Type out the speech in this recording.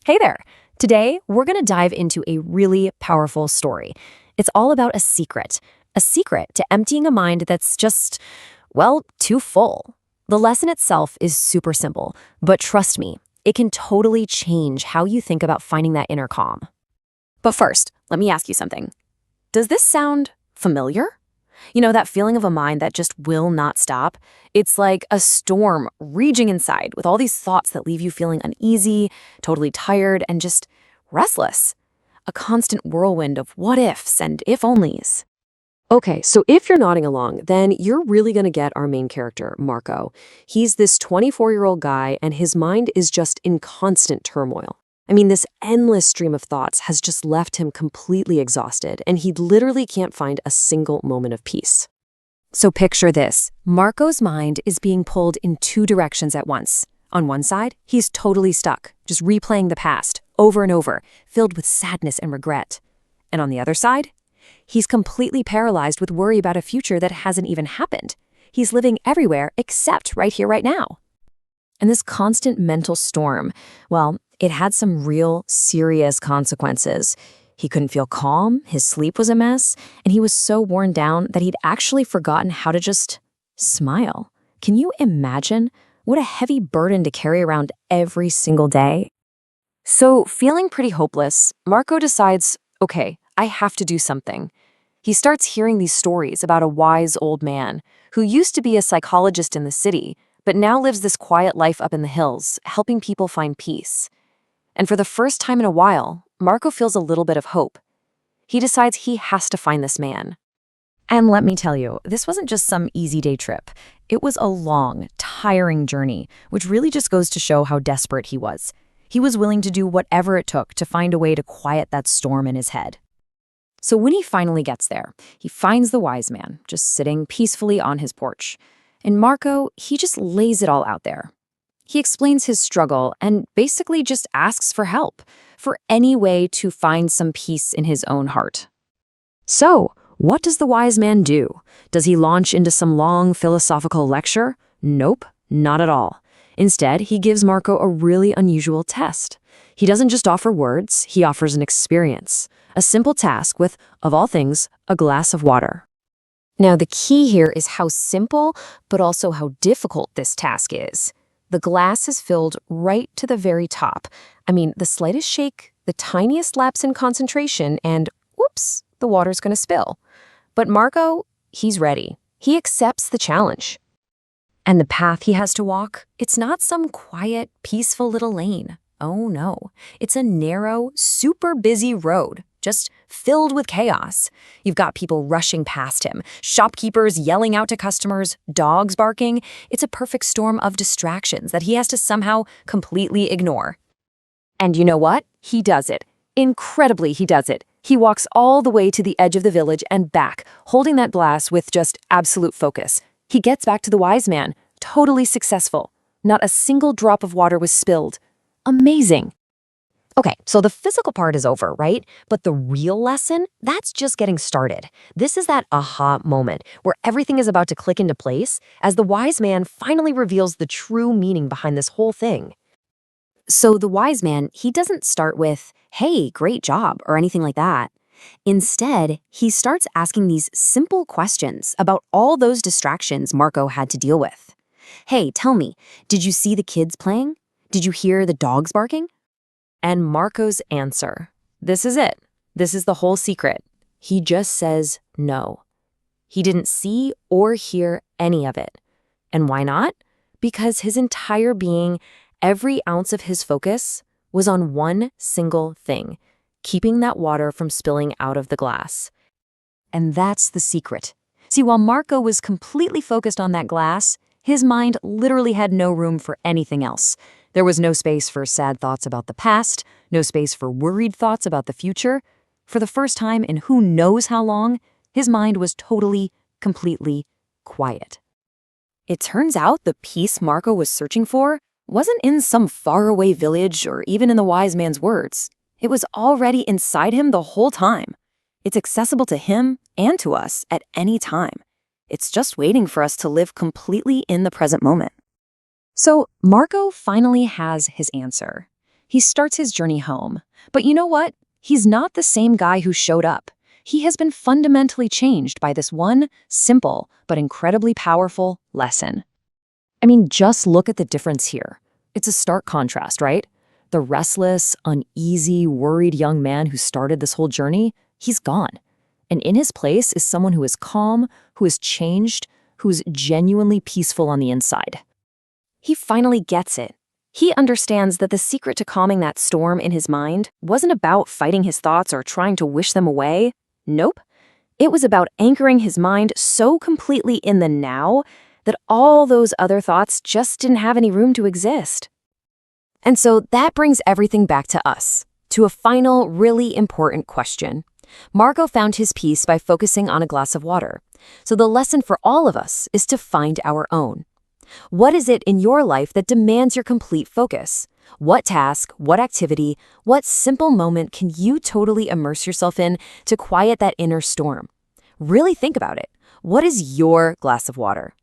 Hey there! Today, we're going to dive into a really powerful story. It's all about a secret to emptying a mind that's just, well, too full. The lesson itself is super simple, but trust me, it can totally change how you think about finding that inner calm. But first, let me ask you something. Does this sound familiar? You know, that feeling of a mind that just will not stop? It's like a storm raging inside with all these thoughts that leave you feeling uneasy, totally tired, and just restless. A constant whirlwind of what ifs and if onlys. Okay, so if you're nodding along, then you're really going to get our main character, Marco. He's this 24-year-old guy, and his mind is just in constant turmoil. I mean, this endless stream of thoughts has just left him completely exhausted, and he literally can't find a single moment of peace. So picture this. Marco's mind is being pulled in two directions at once. On one side, he's totally stuck, just replaying the past, over and over, filled with sadness and regret. And on the other side, he's completely paralyzed with worry about a future that hasn't even happened. He's living everywhere except right here, right now. And this constant mental storm, well, it had some real serious consequences. He couldn't feel calm, his sleep was a mess, and he was so worn down that he'd actually forgotten how to just smile. Can you imagine? What a heavy burden to carry around every single day. So, feeling pretty hopeless, Marco decides, okay, I have to do something. He starts hearing these stories about a wise old man who used to be a psychologist in the city, but now lives this quiet life up in the hills, helping people find peace. And for the first time in a while, Marco feels a little bit of hope. He decides he has to find this man. And let me tell you, this wasn't just some easy day trip. It was a long, tiring journey, which really just goes to show how desperate he was. He was willing to do whatever it took to find a way to quiet that storm in his head. So when he finally gets there, he finds the wise man just sitting peacefully on his porch. And Marco, he just lays it all out there. He explains his struggle and basically just asks for help, for any way to find some peace in his own heart. So, what does the wise man do? Does he launch into some long philosophical lecture? Nope, not at all. Instead, he gives Marco a really unusual test. He doesn't just offer words, he offers an experience. A simple task with, of all things, a glass of water. Now, the key here is how simple, but also how difficult this task is. The glass is filled right to the very top. I mean, the slightest shake, the tiniest lapse in concentration, and whoops, the water's going to spill. But Marco, he's ready. He accepts the challenge. And the path he has to walk, it's not some quiet, peaceful little lane. Oh no, it's a narrow, super busy road, just filled with chaos. You've got people rushing past him, shopkeepers yelling out to customers, dogs barking. It's a perfect storm of distractions that he has to somehow completely ignore. And you know what? He does it. Incredibly, he does it. He walks all the way to the edge of the village and back, holding that glass with just absolute focus. He gets back to the wise man, totally successful. Not a single drop of water was spilled. Amazing. Okay, so the physical part is over, right? But the real lesson, that's just getting started. This is that aha moment where everything is about to click into place as the wise man finally reveals the true meaning behind this whole thing. So the wise man, he doesn't start with, hey, great job, or anything like that. Instead, he starts asking these simple questions about all those distractions Marco had to deal with. Hey, tell me, did you see the kids playing? Did you hear the dogs barking? And Marco's answer, this is it. This is the whole secret. He just says no. He didn't see or hear any of it. And why not? Because his entire being, every ounce of his focus, was on one single thing, keeping that water from spilling out of the glass. And that's the secret. See, while Marco was completely focused on that glass, his mind literally had no room for anything else. There was no space for sad thoughts about the past, no space for worried thoughts about the future. For the first time in who knows how long, his mind was totally, completely quiet. It turns out the peace Marco was searching for wasn't in some faraway village or even in the wise man's words. It was already inside him the whole time. It's accessible to him and to us at any time. It's just waiting for us to live completely in the present moment. So Marco finally has his answer. He starts his journey home. But you know what? He's not the same guy who showed up. He has been fundamentally changed by this one simple but incredibly powerful lesson. I mean, just look at the difference here. It's a stark contrast, right? The restless, uneasy, worried young man who started this whole journey, he's gone. And in his place is someone who is calm, who is changed, who is genuinely peaceful on the inside. He finally gets it. He understands that the secret to calming that storm in his mind wasn't about fighting his thoughts or trying to wish them away. Nope. It was about anchoring his mind so completely in the now that all those other thoughts just didn't have any room to exist. And so that brings everything back to us, to a final, really important question. Marco found his peace by focusing on a glass of water. So the lesson for all of us is to find our own. What is it in your life that demands your complete focus? What task, what activity, what simple moment can you totally immerse yourself in to quiet that inner storm? Really think about it. What is your glass of water?